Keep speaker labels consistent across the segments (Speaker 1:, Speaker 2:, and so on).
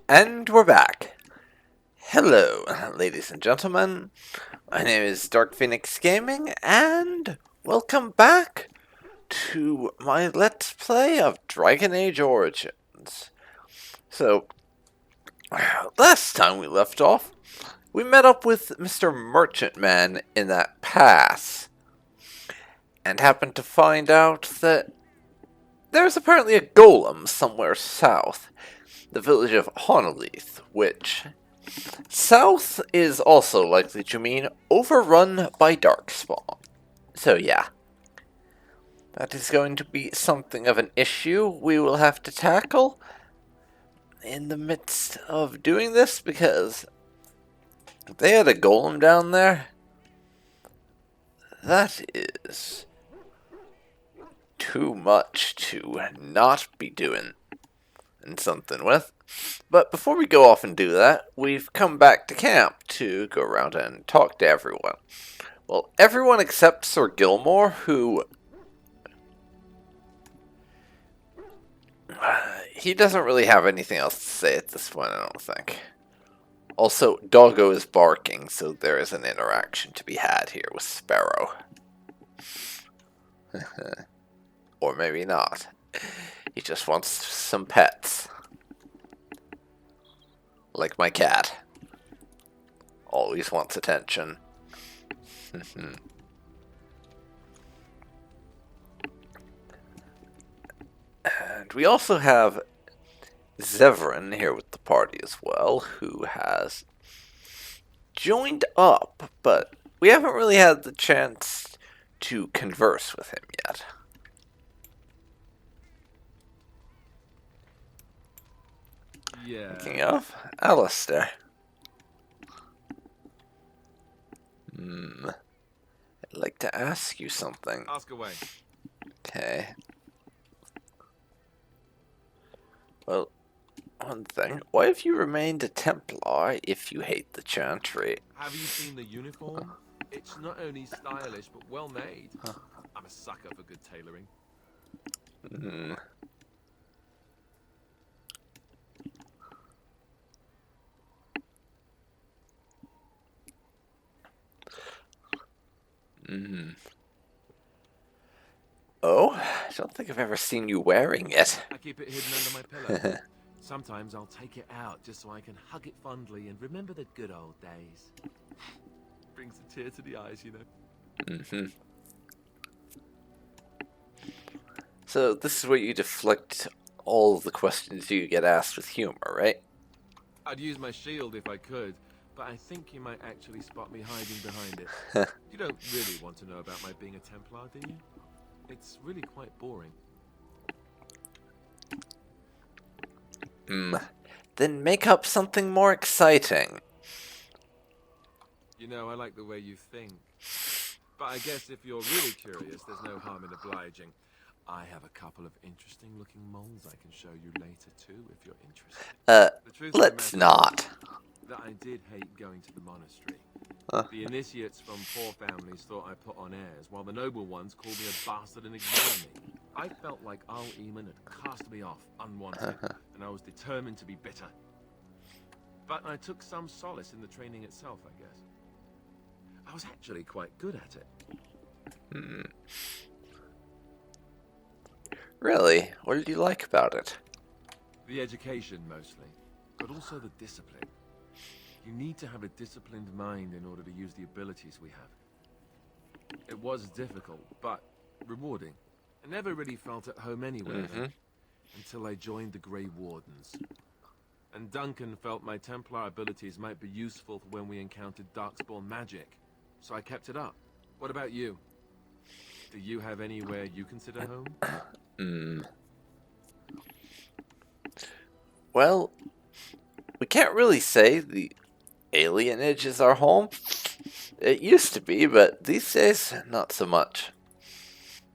Speaker 1: And we're back. Hello, ladies and gentlemen. My name is Dark Phoenix Gaming, and welcome back to my Let's Play of Dragon Age Origins. So, last time we left off, we met up with Mr. Merchantman in that pass, and happened to find out that there's apparently a golem somewhere south, the village of Honolith, which south is also likely to mean overrun by Darkspawn. So yeah, that is going to be something of an issue we will have to tackle in the midst of doing this, because if they had a golem down there, that is too much to not be doing something with. But before we go off and do that, we've come back to camp to go around and talk to everyone. Well, everyone except Sir Gilmore, who he doesn't really have anything else to say at this point, I don't think. Also, Doggo is barking, so there is an interaction to be had here with Sparrow. Or maybe not. He just wants some pets. Like my cat. Always wants attention. And we also have Zevran here with the party as well, who has joined up, but we haven't really had the chance to converse with him yet.
Speaker 2: Yeah.
Speaker 1: Speaking of, Alistair. I'd like to ask you something.
Speaker 2: Ask away.
Speaker 1: Okay. Well, one thing. Why have you remained a Templar if you hate the Chantry?
Speaker 2: Have you seen the uniform? It's not only stylish, but well made. I'm a sucker for good tailoring.
Speaker 1: Oh, I don't think I've ever seen you wearing it.
Speaker 2: I keep it hidden under my pillow. Sometimes I'll take it out just so I can hug it fondly and remember the good old days. Brings a tear to the eyes, you know.
Speaker 1: So this is where you deflect all of the questions you get asked with humor, right?
Speaker 2: I'd use my shield if I could, but I think you might actually spot me hiding behind it. You don't really want to know about my being a Templar, do you? It's really quite boring.
Speaker 1: Then make up something more exciting.
Speaker 2: You know, I like the way you think. But I guess if you're really curious, there's no harm in obliging. I have a couple of interesting looking moles I can show you later too, if you're interested. The truth of the
Speaker 1: Let's
Speaker 2: matter
Speaker 1: not.
Speaker 2: is that I did hate going to the monastery. The initiates from poor families thought I put on airs, while the noble ones called me a bastard and ignored me. I felt like Al Eamon had cast me off unwanted, and I was determined to be bitter. But I took some solace in the training itself, I guess. I was actually quite good at it.
Speaker 1: Really? What did you like about it?
Speaker 2: The education, mostly, but also the discipline. You need to have a disciplined mind in order to use the abilities we have. It was difficult, but rewarding. I never really felt at home anywhere, though, until I joined the Grey Wardens. And Duncan felt my Templar abilities might be useful for when we encountered Darkspawn magic, so I kept it up. What about you? Do you have anywhere you consider home?
Speaker 1: Well, we can't really say the alienage is our home. It used to be, but these days, not so much.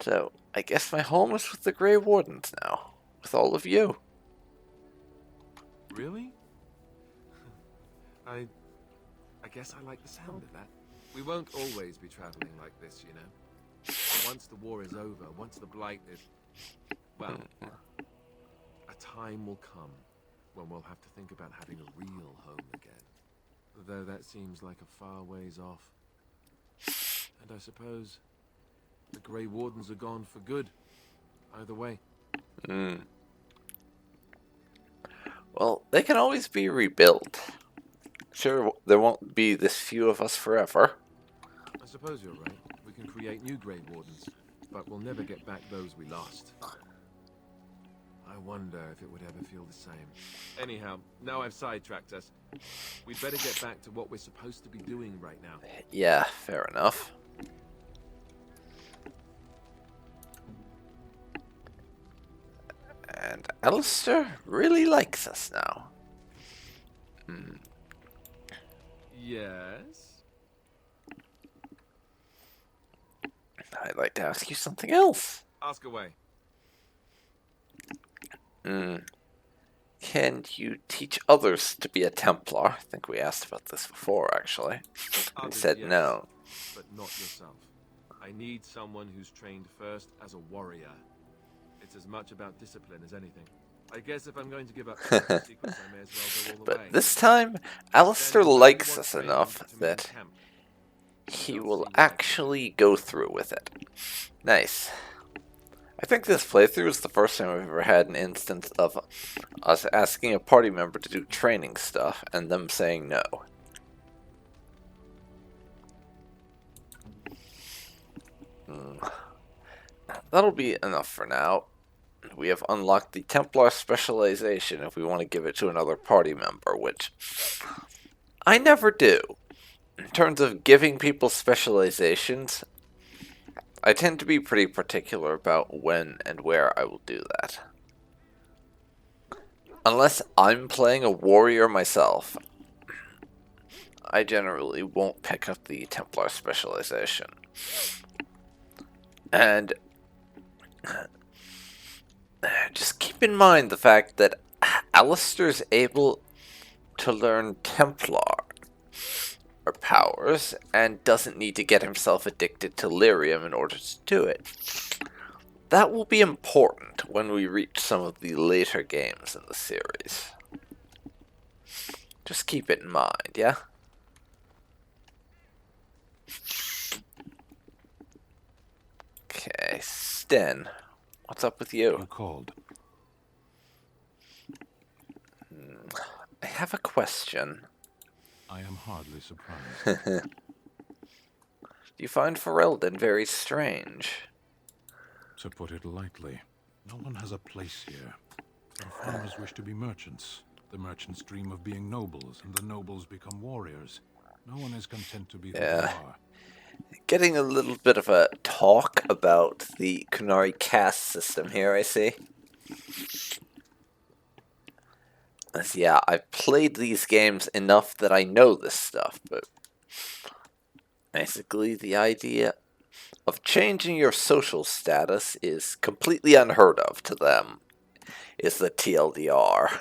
Speaker 1: So, I guess my home is with the Grey Wardens now, with all of you.
Speaker 2: Really? I guess I like the sound of that. We won't always be traveling like this, you know. Once the war is over, once the blight is... well, a time will come when we'll have to think about having a real home again. Though that seems like a far ways off. And I suppose the Grey Wardens are gone for good. Either way.
Speaker 1: Well, they can always be rebuilt. Sure, there won't be this few of us forever.
Speaker 2: I suppose you're right. We can create new Grey Wardens, but we'll never get back those we lost. I wonder if it would ever feel the same. Anyhow, now I've sidetracked us. We'd better get back to what we're supposed to be doing right now.
Speaker 1: Yeah, fair enough. And Alistair really likes us now.
Speaker 2: Yes?
Speaker 1: I'd like to ask you something else.
Speaker 2: Ask away.
Speaker 1: Can you teach others to be a Templar? I think we asked about this before, actually. You
Speaker 2: Others,
Speaker 1: said
Speaker 2: yes,
Speaker 1: no.
Speaker 2: but not yourself. I need someone who's trained first as a warrior. It's as much about discipline as anything. I guess if I'm going to give up secrets, I may as well go all the way.
Speaker 1: But this time, Alistair likes us enough that he will actually go through with it. Nice. I think this playthrough is the first time I've ever had an instance of us asking a party member to do training stuff and them saying no. That'll be enough for now. We have unlocked the Templar specialization if we want to give it to another party member, which I never do. In terms of giving people specializations, I tend to be pretty particular about when and where I will do that. Unless I'm playing a warrior myself, I generally won't pick up the Templar specialization. And just keep in mind the fact that Alistair's able to learn Templar powers and doesn't need to get himself addicted to lyrium in order to do it. That will be important when we reach some of the later games in the series. Just keep it in mind, yeah? Okay, Sten, what's up with you?
Speaker 3: You called.
Speaker 1: I have a question.
Speaker 3: I am hardly surprised.
Speaker 1: Do you find Ferelden very strange?
Speaker 3: To put it lightly, no one has a place here. Our farmers wish to be merchants. The merchants dream of being nobles, and the nobles become warriors. No one is content to be who they are.
Speaker 1: Getting a little bit of a talk about the Kunari caste system here, I see. Yeah, I've played these games enough that I know this stuff, but basically the idea of changing your social status is completely unheard of to them, is the TLDR,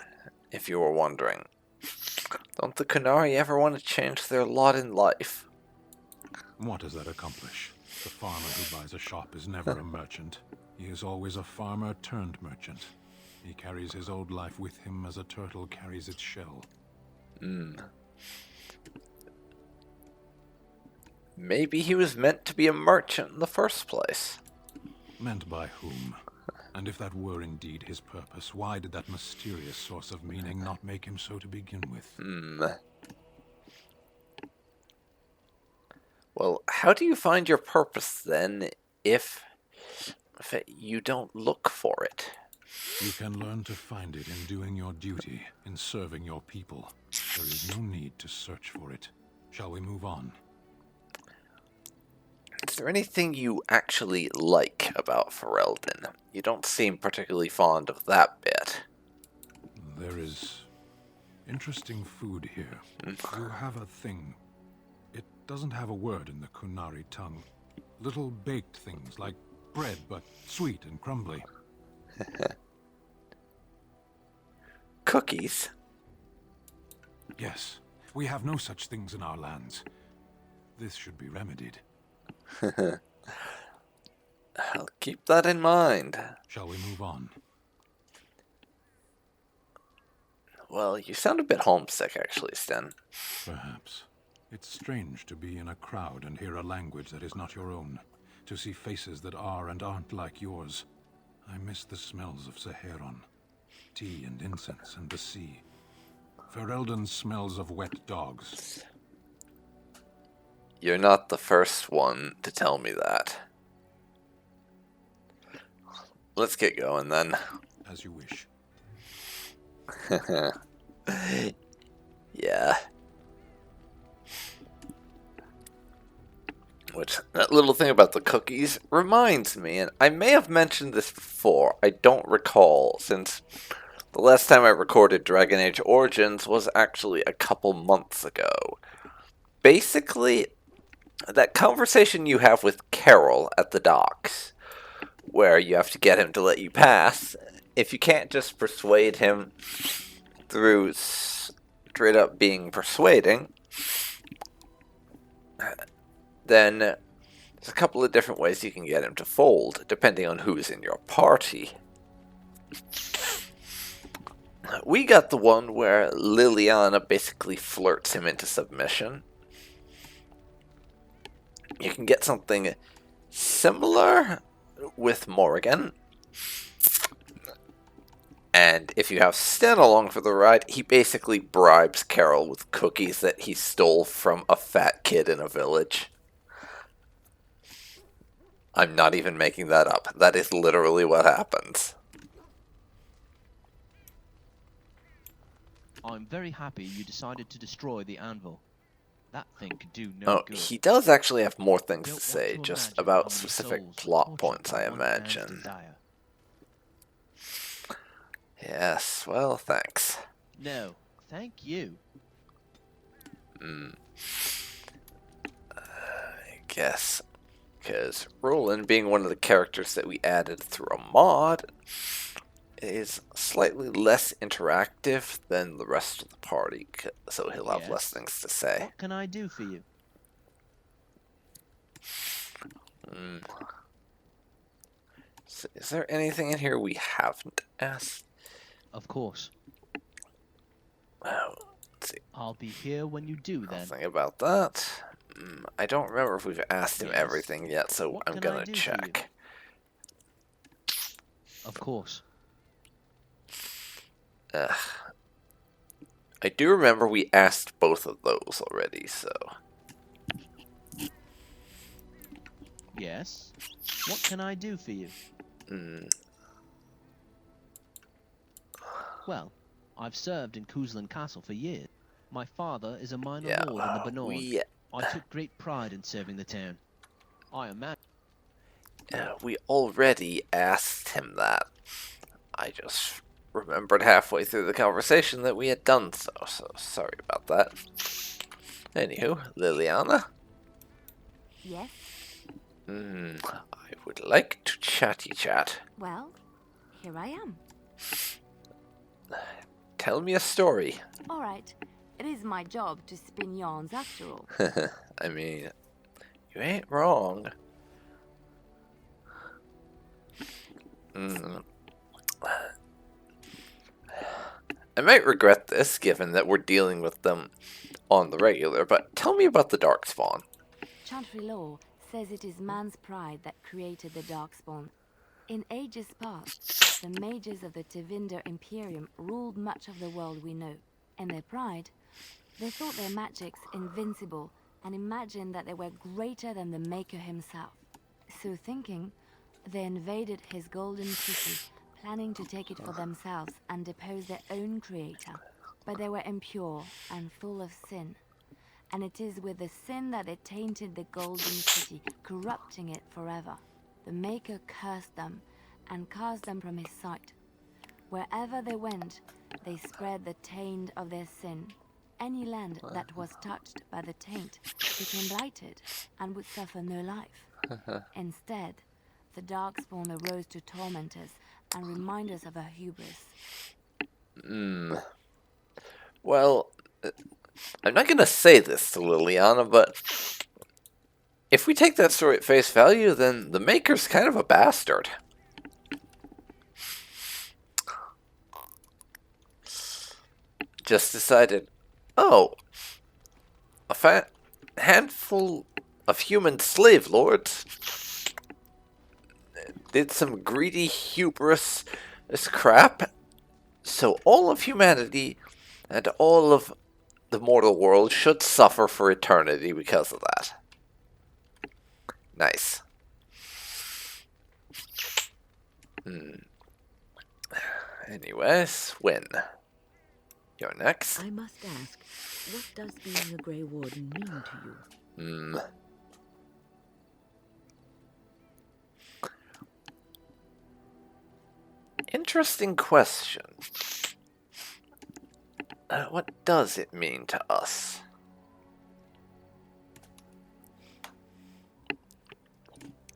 Speaker 1: if you were wondering. Don't the Kunari ever want to change their lot in life?
Speaker 3: What does that accomplish? The farmer who buys a shop is never a merchant. He is always a farmer turned merchant. He carries his old life with him as a turtle carries its shell.
Speaker 1: Maybe he was meant to be a merchant in the first place.
Speaker 3: Meant by whom? And if that were indeed his purpose, why did that mysterious source of meaning not make him so to begin with?
Speaker 1: Well, how do you find your purpose then if you don't look for it?
Speaker 3: You can learn to find it in doing your duty, in serving your people. There is no need to search for it. Shall we move on?
Speaker 1: Is there anything you actually like about Ferelden? You don't seem particularly fond of that bit.
Speaker 3: There is interesting food here. You have a thing. It doesn't have a word in the Kunari tongue. Little baked things like bread, but sweet and crumbly.
Speaker 1: Cookies?
Speaker 3: Yes, we have no such things in our lands. This should be remedied.
Speaker 1: I'll keep that in mind.
Speaker 3: Shall we move on?
Speaker 1: Well, you sound a bit homesick, actually, Sten.
Speaker 3: Perhaps. It's strange to be in a crowd and hear a language that is not your own, to see faces that are and aren't like yours. I miss the smells of Saharon, tea and incense and the sea. Ferelden smells of wet dogs.
Speaker 1: You're not the first one to tell me that. Let's get going then.
Speaker 3: As you wish.
Speaker 1: Yeah. Which, that little thing about the cookies reminds me, and I may have mentioned this before, I don't recall, since the last time I recorded Dragon Age Origins was actually a couple months ago. Basically, that conversation you have with Carol at the docks, where you have to get him to let you pass, if you can't just persuade him through straight up being persuading, then there's a couple of different ways you can get him to fold, depending on who's in your party. We got the one where Liliana basically flirts him into submission. You can get something similar with Morrigan. And if you have Sten along for the ride, he basically bribes Carol with cookies that he stole from a fat kid in a village. I'm not even making that up. That is literally what happens.
Speaker 4: I'm very happy you decided to destroy the anvil. That thing could do no good.
Speaker 1: He does actually have more things
Speaker 4: Don't
Speaker 1: to say,
Speaker 4: want to
Speaker 1: just
Speaker 4: imagine how
Speaker 1: about
Speaker 4: many
Speaker 1: specific
Speaker 4: souls
Speaker 1: plot
Speaker 4: were
Speaker 1: points,
Speaker 4: tortured
Speaker 1: I
Speaker 4: by one man's
Speaker 1: imagine.
Speaker 4: desire.
Speaker 1: Yes, well, thanks.
Speaker 4: No, thank you.
Speaker 1: I guess. Because Roland, being one of the characters that we added through a mod, is slightly less interactive than the rest of the party, so he'll have less
Speaker 4: Yes.
Speaker 1: things to say.
Speaker 4: What can I do for you?
Speaker 1: So is there anything in here we haven't asked?
Speaker 4: Of course.
Speaker 1: Well, let's see.
Speaker 4: I'll be here when you do then.
Speaker 1: Nothing about that. I don't remember if we've asked him
Speaker 4: Yes.
Speaker 1: everything yet, so
Speaker 4: What
Speaker 1: I'm
Speaker 4: can I
Speaker 1: gonna
Speaker 4: do for you?
Speaker 1: check.
Speaker 4: Of course.
Speaker 1: I do remember we asked both of those already, so...
Speaker 4: Yes. What can I do for you? Well, I've served in Kuzlan Castle for years. My father is a minor
Speaker 1: Yeah,
Speaker 4: lord in the Banor.
Speaker 1: we
Speaker 4: I took great pride in serving the town. I imagine.
Speaker 1: we already asked him that. I just remembered halfway through the conversation that we had done so sorry about that. Anywho, Liliana?
Speaker 5: Yes?
Speaker 1: I would like to chatty chat.
Speaker 5: Well, here I am.
Speaker 1: Tell me a story.
Speaker 5: All right. It is my job to spin yarns after all.
Speaker 1: I mean, you ain't wrong. I might regret this, given that we're dealing with them on the regular, but tell me about the Darkspawn.
Speaker 5: Chantry law says it is man's pride that created the Darkspawn. In ages past, the mages of the Tevinder Imperium ruled much of the world we know. In their pride, they thought their magics invincible and imagined that they were greater than the Maker himself. So thinking, they invaded his golden city, planning to take it for themselves and depose their own creator. But they were impure and full of sin. And it is with the sin that they tainted the golden city, corrupting it forever. The Maker cursed them and cast them from his sight. Wherever they went, they spread the taint of their sin. Any land that was touched by the taint became blighted and would suffer no life. Instead, the Darkspawn arose to torment us and remind us of our hubris.
Speaker 1: Well, I'm not going to say this to Liliana, but if we take that story at face value, then the Maker's kind of a bastard. just decided, oh, handful of human slave lords did some greedy hubris crap, so all of humanity and all of the mortal world should suffer for eternity because of that. Nice. Anyways, Win. You're next.
Speaker 6: I must ask, what does being a Grey Warden mean to you?
Speaker 1: Interesting question. What does it mean to us?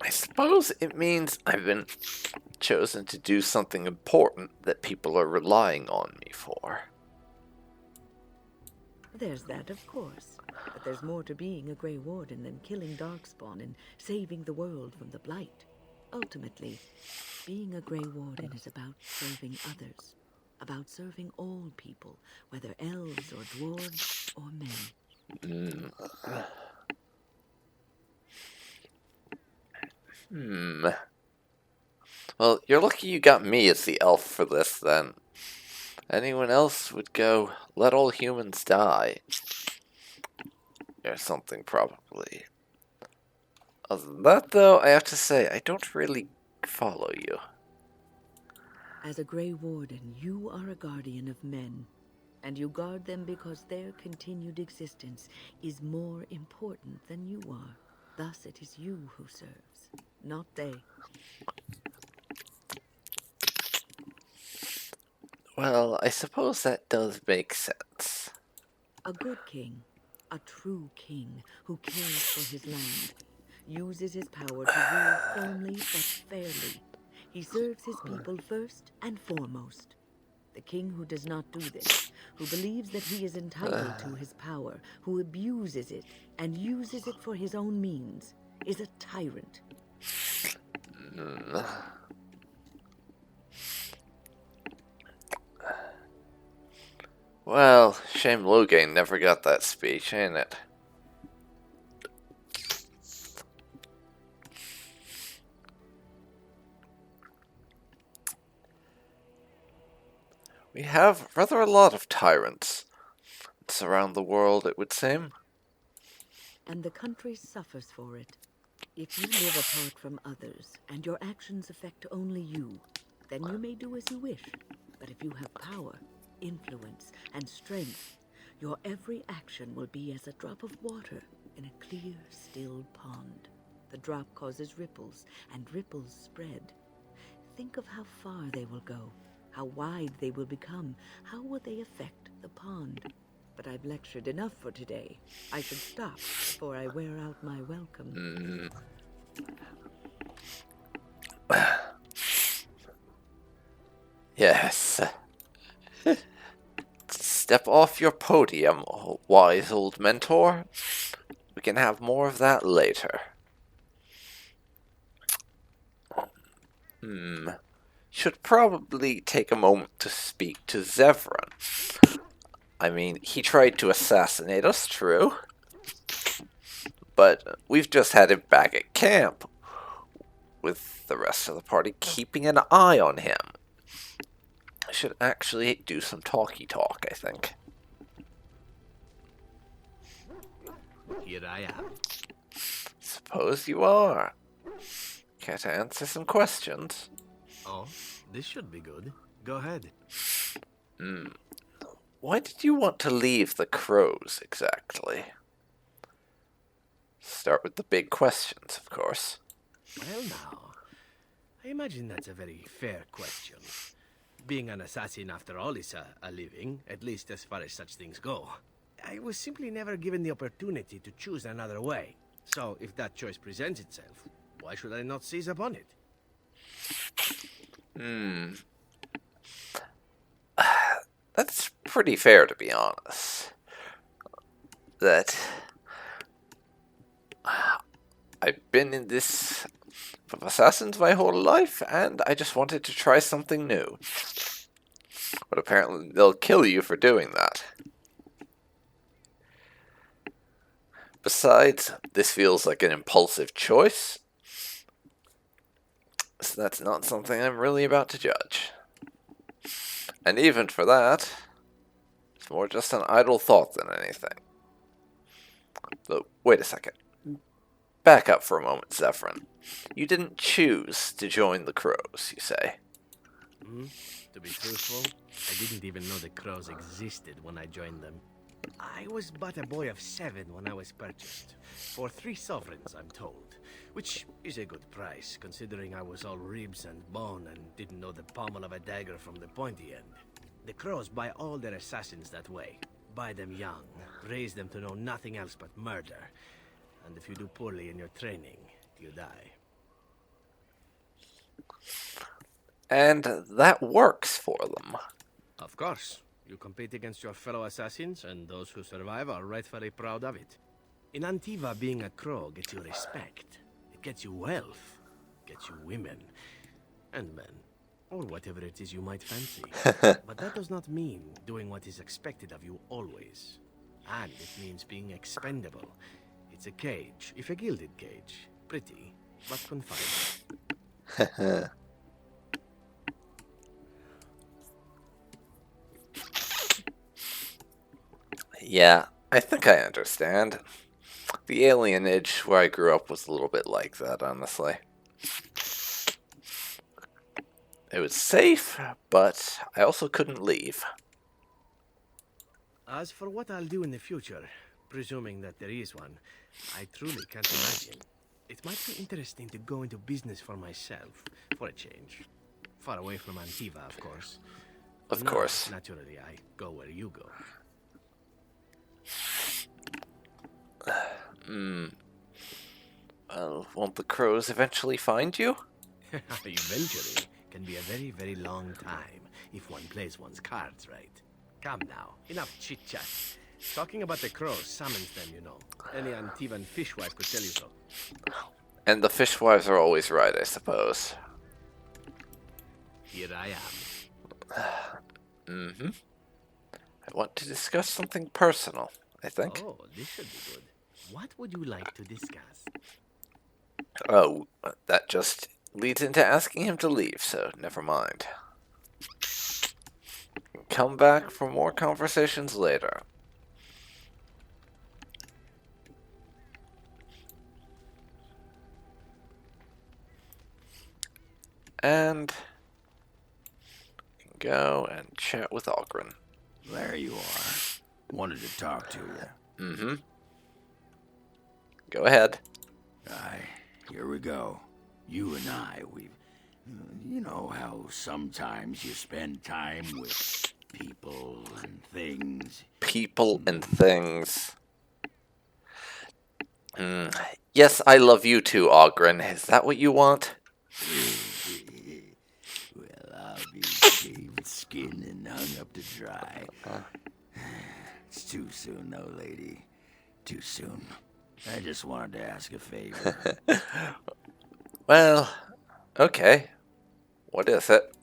Speaker 1: I suppose it means I've been chosen to do something important that people are relying on me for.
Speaker 6: There's that, of course. But there's more to being a Grey Warden than killing Darkspawn and saving the world from the Blight. Ultimately, being a Grey Warden is about serving others. About serving all people, whether elves or dwarves or men.
Speaker 1: Well, you're lucky you got me as the elf for this, then. Anyone else would go, let all humans die. Or something, probably. Other than that, though, I have to say, I don't really follow you.
Speaker 6: As a Grey Warden, you are a guardian of men. And you guard them because their continued existence is more important than you are. Thus, it is you who serves, not they.
Speaker 1: Well, I suppose that does make sense.
Speaker 6: A good king, a true king who cares for his land, uses his power to rule firmly but fairly. He serves his people first and foremost. The king who does not do this, who believes that he is entitled to his power, who abuses it and uses it for his own means, is a tyrant.
Speaker 1: Well, shame Logain never got that speech, ain't it? We have rather a lot of tyrants. It's around the world, it would seem.
Speaker 6: And the country suffers for it. If you live apart from others, and your actions affect only you, then you may do as you wish. But if you have power, influence, and strength, your every action will be as a drop of water in a clear, still pond. The drop causes ripples, and ripples spread. Think of how far they will go, how wide they will become, how will they affect the pond. But I've lectured enough for today. I should stop before I wear out my welcome.
Speaker 1: Yes. Step off your podium, wise old mentor. We can have more of that later. Should probably take a moment to speak to Zevran. I mean, he tried to assassinate us, true. But we've just had him back at camp, with the rest of the party keeping an eye on him. I should actually do some talky talk, I think.
Speaker 7: Here I am.
Speaker 1: Suppose you are. Care to answer some questions?
Speaker 7: Oh, this should be good. Go ahead.
Speaker 1: Why did you want to leave the Crows, exactly? Start with the big questions, of course.
Speaker 7: Well now, I imagine that's a very fair question. Being an assassin, after all, is a living, at least as far as such things go. I was simply never given the opportunity to choose another way. So, if that choice presents itself, why should I not seize upon it?
Speaker 1: That's pretty fair, to be honest. That I've been in this of assassins my whole life, and I just wanted to try something new. But apparently they'll kill you for doing that. Besides, this feels like an impulsive choice, so that's not something I'm really about to judge. And even for that, it's more just an idle thought than anything. But wait a second. Back up for a moment, Zephyrin. You didn't choose to join the Crows, you say?
Speaker 7: To be truthful, I didn't even know the crows existed when I joined them. I was but a boy of 7 when I was purchased. For 3 sovereigns, I'm told. Which is a good price, considering I was all ribs and bone and didn't know the pommel of a dagger from the pointy end. The crows buy all their assassins that way. Buy them young, raise them to know nothing else but murder. And if you do poorly in your training, you die.
Speaker 1: And that works for them.
Speaker 7: Of course. You compete against your fellow assassins, and those who survive are rightfully proud of it. In Antiva, being a crow gets you respect. It gets you wealth. Gets you women. And men. Or whatever it is you might fancy. But that does not mean doing what is expected of you always. And it means being expendable. It's a cage, if a gilded cage. Pretty, but confined.
Speaker 1: Yeah, I think I understand. The alienage where I grew up was a little bit like that, honestly. It was safe, but I also couldn't leave.
Speaker 7: As for what I'll do in the future, presuming that there is one, I truly can't imagine. It might be interesting to go into business for myself, for a change. Far away from Antiva, of course.
Speaker 1: Of
Speaker 7: Now,
Speaker 1: course.
Speaker 7: Naturally, I go where you go.
Speaker 1: Well, won't the crows eventually find you?
Speaker 7: Eventually can be a very, very long time if one plays one's cards right. Come now, enough chit-chat. Talking about the crows summons them, you know. Any Antivan fishwife could tell you so.
Speaker 1: And the fishwives are always right, I suppose.
Speaker 7: Here I am.
Speaker 1: I want to discuss something personal, I think.
Speaker 7: Oh, this should be good. What would you like to discuss?
Speaker 1: Oh, that just leads into asking him to leave, so never mind. Come back for more conversations later. And go and chat with Ogren.
Speaker 8: There you are. Wanted to talk to you.
Speaker 1: Go ahead.
Speaker 8: Aye, here we go. You and I, you know how sometimes you spend time with people and things.
Speaker 1: People and things. Yes, I love you too, Ogren. Is that what you want?
Speaker 8: Well, I'll be shaved, skinned, and hung up to dry. It's too soon, though, lady. Too soon. I just wanted to ask a favor.
Speaker 1: Well, okay. What is it?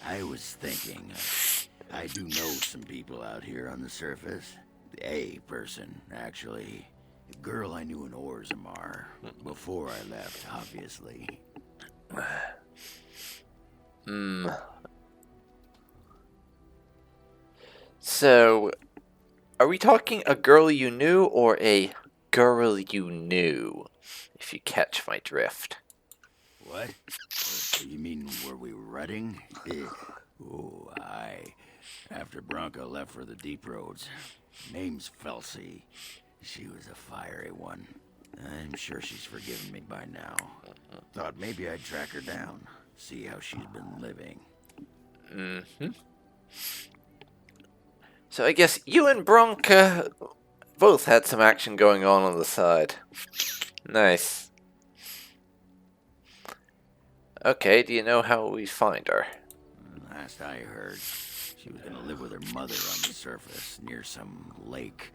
Speaker 8: I was thinking, I do know some people out here on the surface. A person, actually. A girl I knew in Orzammar. Before I left, obviously.
Speaker 1: So, are we talking a girl you knew or a girl you knew? If you catch my drift.
Speaker 8: What? You mean, were we rutting? Oh, aye. After Bronca left for the deep roads. Name's Felsi. She was a fiery one. I'm sure she's forgiven me by now. Thought maybe I'd track her down. See how she's been living.
Speaker 1: So I guess you and Bronca both had some action going on the side. Nice. Okay, do you know how we find her?
Speaker 8: Last I heard, she was gonna live with her mother on the surface, near some lake.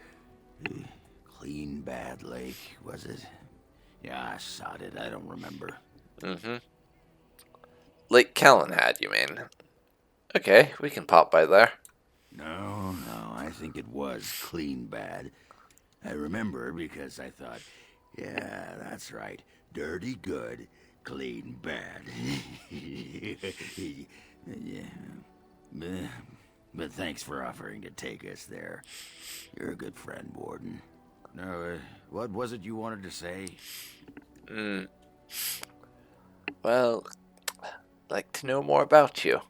Speaker 8: Clean bad lake, was it? Yeah, I sod it, I don't remember.
Speaker 1: Lake Callanhad, you mean? Okay, we can pop by there.
Speaker 8: No, I think it was clean bad. I remember because I thought, yeah, that's right. Dirty good, clean bad. Yeah. But thanks for offering to take us there. You're a good friend, Warden. No, what was it you wanted to say?
Speaker 1: Well, I'd like to know more about you.